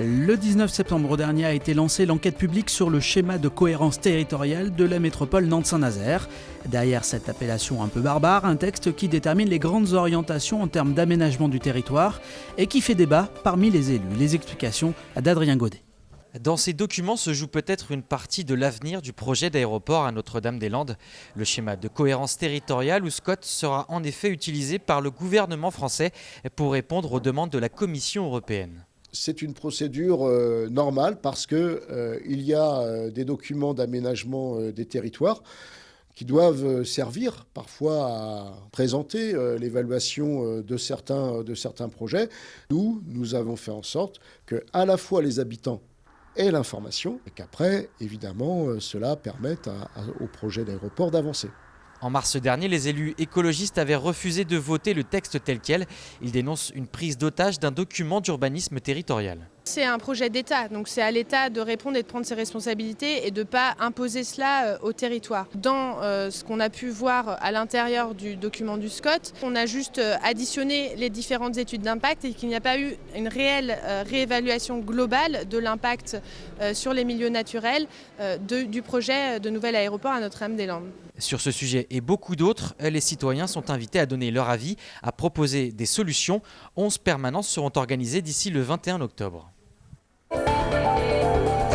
Le 19 septembre dernier a été lancée l'enquête publique sur le schéma de cohérence territoriale de la métropole Nantes-Saint-Nazaire. Derrière cette appellation un peu barbare, un texte qui détermine les grandes orientations en termes d'aménagement du territoire et qui fait débat parmi les élus. Les explications d'Adrien Godet. Dans ces documents se joue peut-être une partie de l'avenir du projet d'aéroport à Notre-Dame-des-Landes. Le schéma de cohérence territoriale ou SCOT sera en effet utilisé par le gouvernement français pour répondre aux demandes de la Commission européenne. C'est une procédure normale parce qu'il y a des documents d'aménagement des territoires qui doivent servir parfois à présenter l'évaluation de certains projets. Nous avons fait en sorte que à la fois les habitants aient l'information et qu'après, évidemment, cela permette au projet d'aéroport d'avancer. En mars dernier, les élus écologistes avaient refusé de voter le texte tel quel. Ils dénoncent une prise d'otage d'un document d'urbanisme territorial. C'est un projet d'État, donc c'est à l'État de répondre et de prendre ses responsabilités et de ne pas imposer cela au territoire. Dans ce qu'on a pu voir à l'intérieur du document du SCOT, on a juste additionné les différentes études d'impact et qu'il n'y a pas eu une réelle réévaluation globale de l'impact sur les milieux naturels du projet de nouvel aéroport à Notre-Dame-des-Landes. Sur ce sujet et beaucoup d'autres, les citoyens sont invités à donner leur avis, à proposer des solutions. 11 permanences seront organisées d'ici le 21 octobre.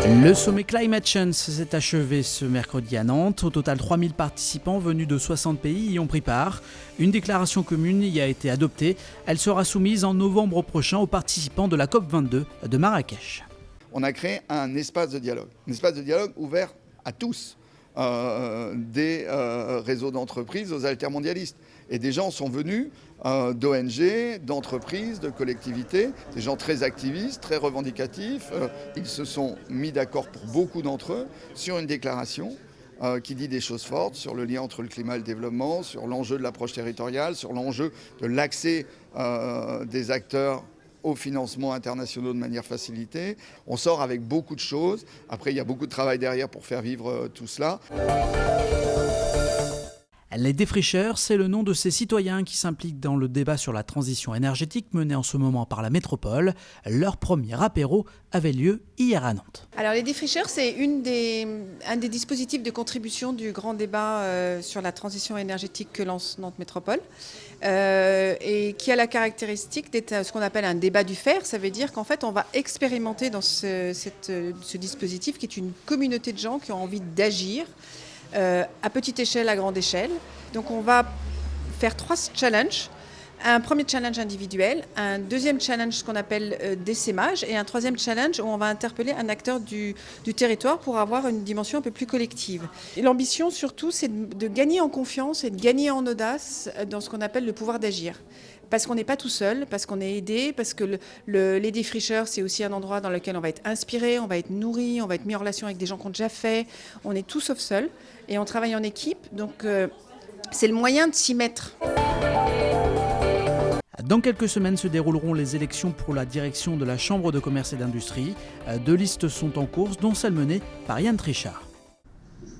Le sommet Climate Change s'est achevé ce mercredi à Nantes. Au total, 3000 participants venus de 60 pays y ont pris part. Une déclaration commune y a été adoptée. Elle sera soumise en novembre prochain aux participants de la COP22 de Marrakech. On a créé un espace de dialogue ouvert à tous. Des réseaux d'entreprises aux altermondialistes. Et des gens sont venus d'ONG, d'entreprises, de collectivités, des gens très activistes, très revendicatifs. Ils se sont mis d'accord pour beaucoup d'entre eux sur une déclaration qui dit des choses fortes sur le lien entre le climat et le développement, sur l'enjeu de l'approche territoriale, sur l'enjeu de l'accès des acteurs aux financements internationaux de manière facilitée. On sort avec beaucoup de choses. Après, il y a beaucoup de travail derrière pour faire vivre tout cela. Les défricheurs, c'est le nom de ces citoyens qui s'impliquent dans le débat sur la transition énergétique mené en ce moment par la métropole. Leur premier apéro avait lieu hier à Nantes. Alors les défricheurs, c'est un des dispositifs de contribution du grand débat sur la transition énergétique que lance Nantes Métropole et qui a la caractéristique d'être ce qu'on appelle un débat du fer. Ça veut dire qu'en fait, on va expérimenter dans ce dispositif qui est une communauté de gens qui ont envie d'agir à petite échelle, à grande échelle. Donc on va faire 3 challenges. Un premier challenge individuel, un deuxième challenge ce qu'on appelle d'essaimage et un troisième challenge où on va interpeller un acteur du territoire pour avoir une dimension un peu plus collective. Et l'ambition surtout, c'est de gagner en confiance et de gagner en audace dans ce qu'on appelle le pouvoir d'agir. Parce qu'on n'est pas tout seul, parce qu'on est aidé, parce que les défricheurs, c'est aussi un endroit dans lequel on va être inspiré, on va être nourri, on va être mis en relation avec des gens qui ont déjà fait. On est tout sauf seul et on travaille en équipe, donc c'est le moyen de s'y mettre. Dans quelques semaines se dérouleront les élections pour la direction de la Chambre de commerce et d'industrie. 2 listes sont en course, dont celle menée par Yann Trichard.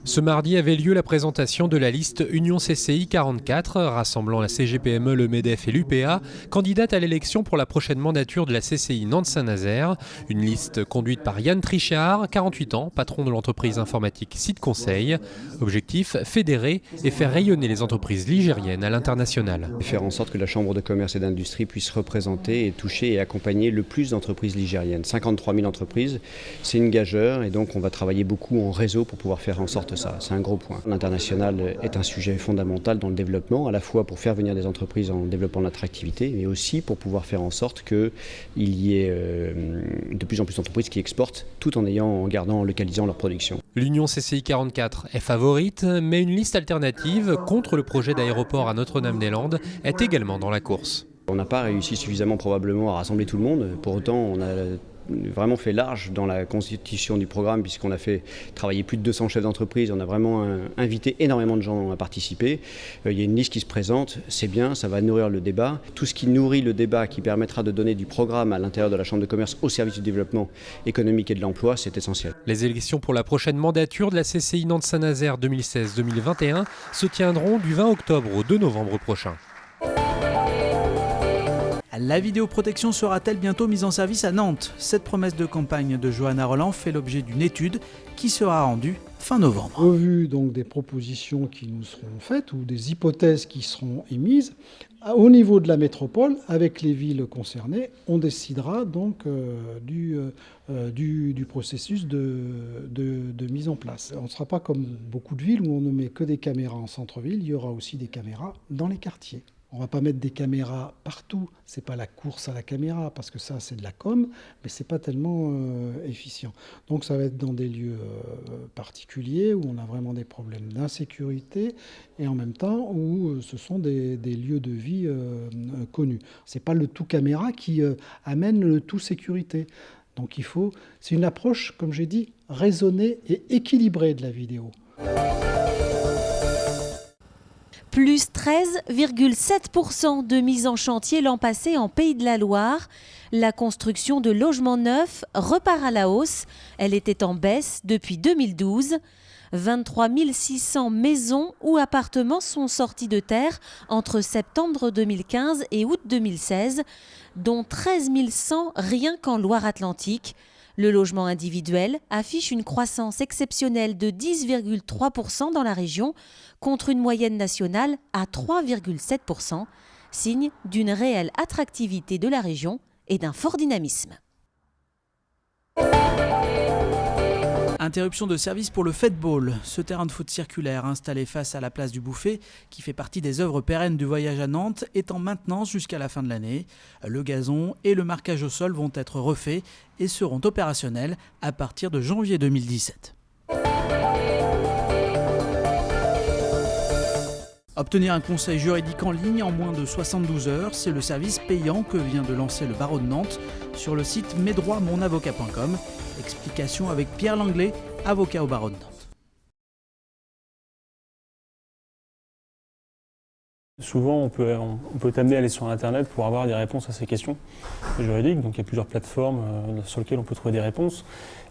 Ce mardi avait lieu la présentation de la liste Union CCI 44, rassemblant la CGPME, le MEDEF et l'UPA, candidate à l'élection pour la prochaine mandature de la CCI Nantes-Saint-Nazaire. Une liste conduite par Yann Trichard, 48 ans, patron de l'entreprise informatique Site Conseil. Objectif, fédérer et faire rayonner les entreprises ligériennes à l'international. Faire en sorte que la Chambre de commerce et d'industrie puisse représenter et toucher et accompagner le plus d'entreprises ligériennes. 53 000 entreprises, c'est une gageure et donc on va travailler beaucoup en réseau pour pouvoir faire en sorte ça. C'est un gros point. L'international est un sujet fondamental dans le développement, à la fois pour faire venir des entreprises en développant l'attractivité, mais aussi pour pouvoir faire en sorte qu'il y ait de plus en plus d'entreprises qui exportent tout en localisant leur production. L'Union CCI 44 est favorite, mais une liste alternative contre le projet d'aéroport à Notre-Dame-des-Landes est également dans la course. On n'a pas réussi suffisamment probablement à rassembler tout le monde. Pour autant, on a vraiment fait large dans la constitution du programme puisqu'on a fait travailler plus de 200 chefs d'entreprise, on a vraiment invité énormément de gens à participer. Il y a une liste qui se présente, c'est bien, ça va nourrir le débat. Tout ce qui nourrit le débat, qui permettra de donner du programme à l'intérieur de la Chambre de commerce au service du développement économique et de l'emploi, c'est essentiel. Les élections pour la prochaine mandature de la CCI Nantes-Saint-Nazaire 2016-2021 se tiendront du 20 octobre au 2 novembre prochain. La vidéoprotection sera-t-elle bientôt mise en service à Nantes? Cette promesse de campagne de Johanna Roland fait l'objet d'une étude qui sera rendue fin novembre. Au vu donc des propositions qui nous seront faites ou des hypothèses qui seront émises, au niveau de la métropole, avec les villes concernées, on décidera donc du processus de mise en place. On ne sera pas comme beaucoup de villes où on ne met que des caméras en centre-ville, il y aura aussi des caméras dans les quartiers. On ne va pas mettre des caméras partout, ce n'est pas la course à la caméra, parce que ça c'est de la com, mais ce n'est pas tellement efficient. Donc ça va être dans des lieux particuliers où on a vraiment des problèmes d'insécurité et en même temps où ce sont des lieux de vie connus. Ce n'est pas le tout caméra qui amène le tout sécurité. Donc c'est une approche, comme j'ai dit, raisonnée et équilibrée de la vidéo. Plus 13,7% de mise en chantier l'an passé en Pays de la Loire. La construction de logements neufs repart à la hausse. Elle était en baisse depuis 2012. 23 600 maisons ou appartements sont sortis de terre entre septembre 2015 et août 2016, dont 13 100 rien qu'en Loire-Atlantique. Le logement individuel affiche une croissance exceptionnelle de 10,3% dans la région, contre une moyenne nationale à 3,7%, signe d'une réelle attractivité de la région et d'un fort dynamisme. Interruption de service pour le Fêteball. Ce terrain de foot circulaire installé face à la place du Bouffet, qui fait partie des œuvres pérennes du voyage à Nantes, est en maintenance jusqu'à la fin de l'année. Le gazon et le marquage au sol vont être refaits et seront opérationnels à partir de janvier 2017. Obtenir un conseil juridique en ligne en moins de 72 heures, c'est le service payant que vient de lancer le barreau de Nantes sur le site mesdroitsmonavocat.com. Explication avec Pierre Langlais, avocat au barreau de Nantes. Souvent, on peut t'amener à aller sur Internet pour avoir des réponses à ces questions juridiques. Donc, il y a plusieurs plateformes sur lesquelles on peut trouver des réponses.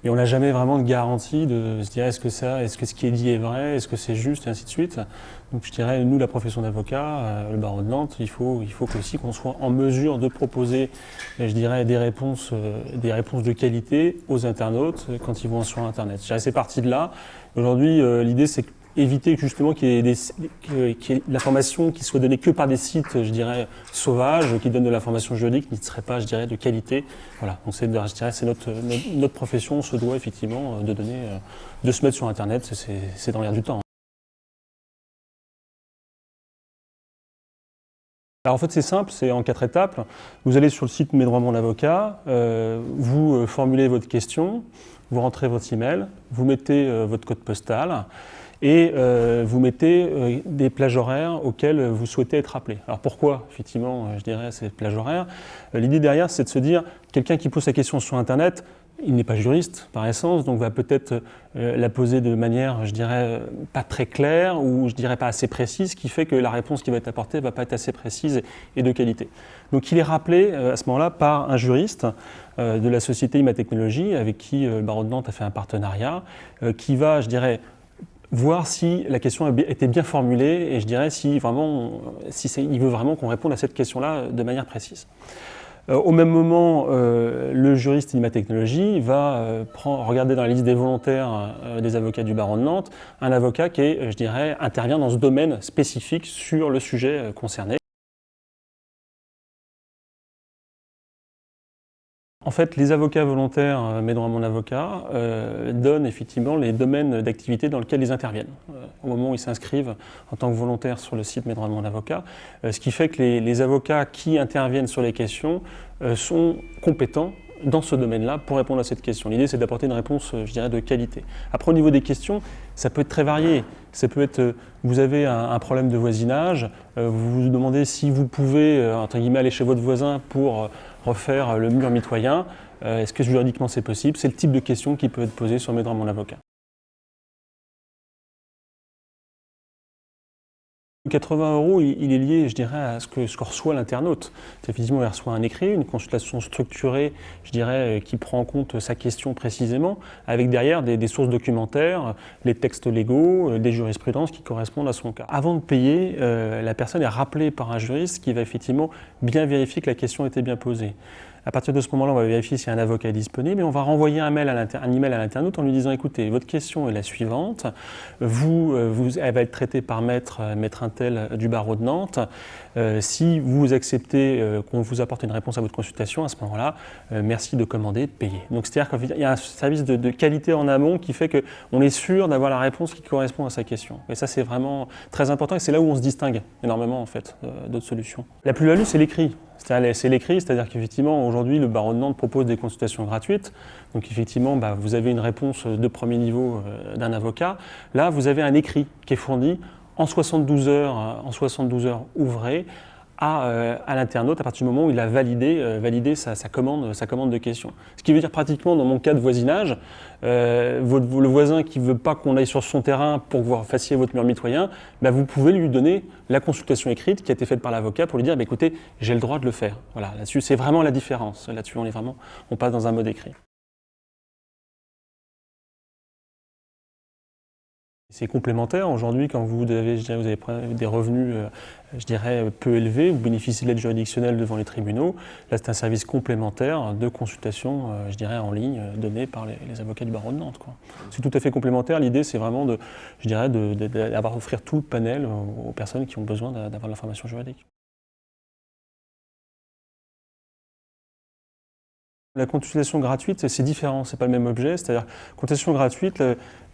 Mais on n'a jamais vraiment de garantie de se dire est-ce que ce qui est dit est vrai, est-ce que c'est juste, et ainsi de suite. Donc, je dirais, nous, la profession d'avocat, le barreau de Nantes, il faut aussi qu'on soit en mesure de proposer, je dirais, des réponses de qualité aux internautes quand ils vont sur Internet. Je dirais, c'est parti de là. Aujourd'hui, l'idée, c'est éviter justement qu'il y ait de l'information qui soit donnée que par des sites, je dirais, sauvages, qui donnent de l'information juridique, qui ne serait pas, je dirais, de qualité. Voilà, donc c'est notre profession, on se doit effectivement de se mettre sur Internet, c'est dans l'air du temps. Alors en fait c'est simple, c'est en 4 étapes. Vous allez sur le site Mes droits mon avocat, vous formulez votre question, vous rentrez votre email, vous mettez votre code postal, et vous mettez des plages horaires auxquelles vous souhaitez être appelé. Alors pourquoi, effectivement, je dirais, ces plages horaires? L'idée derrière, c'est de se dire, quelqu'un qui pose sa question sur Internet, il n'est pas juriste par essence, donc va peut-être la poser de manière, je dirais, pas très claire ou je dirais pas assez précise, ce qui fait que la réponse qui va être apportée va pas être assez précise et de qualité. Donc il est rappelé à ce moment-là par un juriste de la société IMA Technologies avec qui le barreau de Nantes a fait un partenariat, qui va, je dirais, voir si la question était bien formulée et je dirais il veut vraiment qu'on réponde à cette question-là de manière précise. Au même moment, le juriste IMA Technologies va regarder dans la liste des volontaires des avocats du barreau de Nantes un avocat qui intervient dans ce domaine spécifique sur le sujet concerné. En fait, les avocats volontaires, Mes droits mon avocat, donnent effectivement les domaines d'activité dans lesquels ils interviennent. Au moment où ils s'inscrivent en tant que volontaires sur le site Mes droits mon avocat, ce qui fait que les avocats qui interviennent sur les questions sont compétents dans ce domaine-là pour répondre à cette question. L'idée, c'est d'apporter une réponse, je dirais, de qualité. Après, au niveau des questions, ça peut être très varié. Ça peut être, vous avez un problème de voisinage, vous vous demandez si vous pouvez, entre guillemets, aller chez votre voisin pour refaire le mur mitoyen. Est-ce que juridiquement c'est possible? C'est le type de question qui peut être posée sur Mes droits mon avocat. 80 €, il est lié, je dirais, à ce que reçoit l'internaute. Effectivement, il reçoit un écrit, une consultation structurée, je dirais, qui prend en compte sa question précisément, avec derrière des sources documentaires, les textes légaux, des jurisprudences qui correspondent à son cas. Avant de payer, la personne est rappelée par un juriste qui va effectivement bien vérifier que la question était bien posée. À partir de ce moment-là, on va vérifier si un avocat est disponible et on va renvoyer un email à l'internaute en lui disant « Écoutez, votre question est la suivante. Elle va être traitée par maître Untel du barreau de Nantes. Si vous acceptez qu'on vous apporte une réponse à votre consultation, à ce moment-là, merci de commander, de payer. » Donc c'est-à-dire qu'il y a un service de qualité en amont qui fait qu'on est sûr d'avoir la réponse qui correspond à sa question. Et ça, c'est vraiment très important et c'est là où on se distingue énormément en fait d'autres solutions. La plus-value, c'est l'écrit. C'est l'écrit, c'est-à-dire qu'effectivement, aujourd'hui, le barreau de Nantes propose des consultations gratuites. Donc effectivement, vous avez une réponse de premier niveau d'un avocat. Là, vous avez un écrit qui est fourni en 72 heures ouvrées à l'internaute à partir du moment où il a validé sa commande de questions. Ce qui veut dire pratiquement, dans mon cas de voisinage, le voisin qui ne veut pas qu'on aille sur son terrain pour que vous fassiez votre mur mitoyen, vous pouvez lui donner la consultation écrite qui a été faite par l'avocat pour lui dire écoutez, j'ai le droit de le faire. Voilà, là-dessus, c'est vraiment la différence. Là-dessus, on passe dans un mode écrit. C'est complémentaire. Aujourd'hui, quand vous avez des revenus, je dirais, peu élevés, vous bénéficiez de l'aide juridictionnelle devant les tribunaux. Là, c'est un service complémentaire de consultation, je dirais, en ligne, donné par les avocats du barreau de Nantes, quoi. C'est tout à fait complémentaire. L'idée, c'est vraiment d'offrir tout le panel aux personnes qui ont besoin d'avoir de l'information juridique. La consultation gratuite, c'est différent, c'est pas le même objet. C'est-à-dire, consultation gratuite,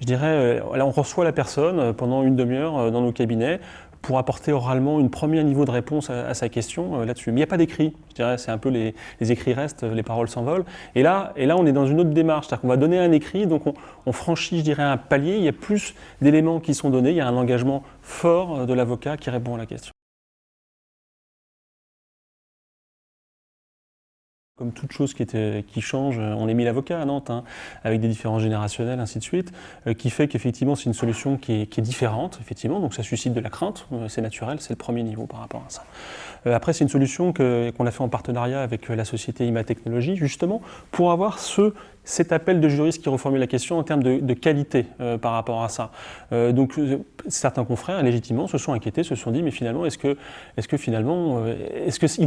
je dirais, là, on reçoit la personne pendant une demi-heure dans nos cabinets pour apporter oralement un premier niveau de réponse à sa question là-dessus. Mais il n'y a pas d'écrit, je dirais, c'est un peu les écrits restent, les paroles s'envolent. Et là, on est dans une autre démarche, c'est-à-dire qu'on va donner un écrit, donc on franchit, je dirais, un palier, il y a plus d'éléments qui sont donnés, il y a un engagement fort de l'avocat qui répond à la question. Comme toute chose qui change, on est 1000 avocats à Nantes, avec des différences générationnelles, ainsi de suite, qui fait qu'effectivement c'est une solution qui est différente, effectivement, donc ça suscite de la crainte, c'est naturel, c'est le premier niveau par rapport à ça. Après, c'est une solution qu'on a fait en partenariat avec la société IMA Technologies, justement, pour avoir cet appel de juriste qui reformule la question en termes de qualité par rapport à ça. Donc certains confrères, légitimement, se sont inquiétés, se sont dit, mais finalement, est-ce qu'il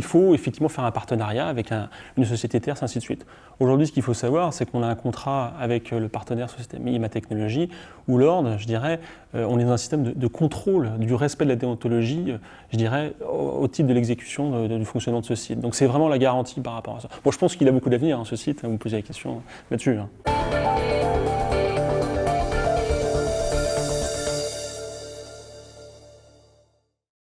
faut effectivement faire un partenariat avec une société tierce, ainsi de suite. Aujourd'hui, ce qu'il faut savoir, c'est qu'on a un contrat avec le partenaire société IMA Technologies, où l'ordre, je dirais, on est dans un système de contrôle du respect de la déontologie, je dirais, au titre de l'exécution du fonctionnement de ce site. Donc c'est vraiment la garantie par rapport à ça. Bon, je pense qu'il a beaucoup d'avenir, ce site, vous me posez la question là-dessus.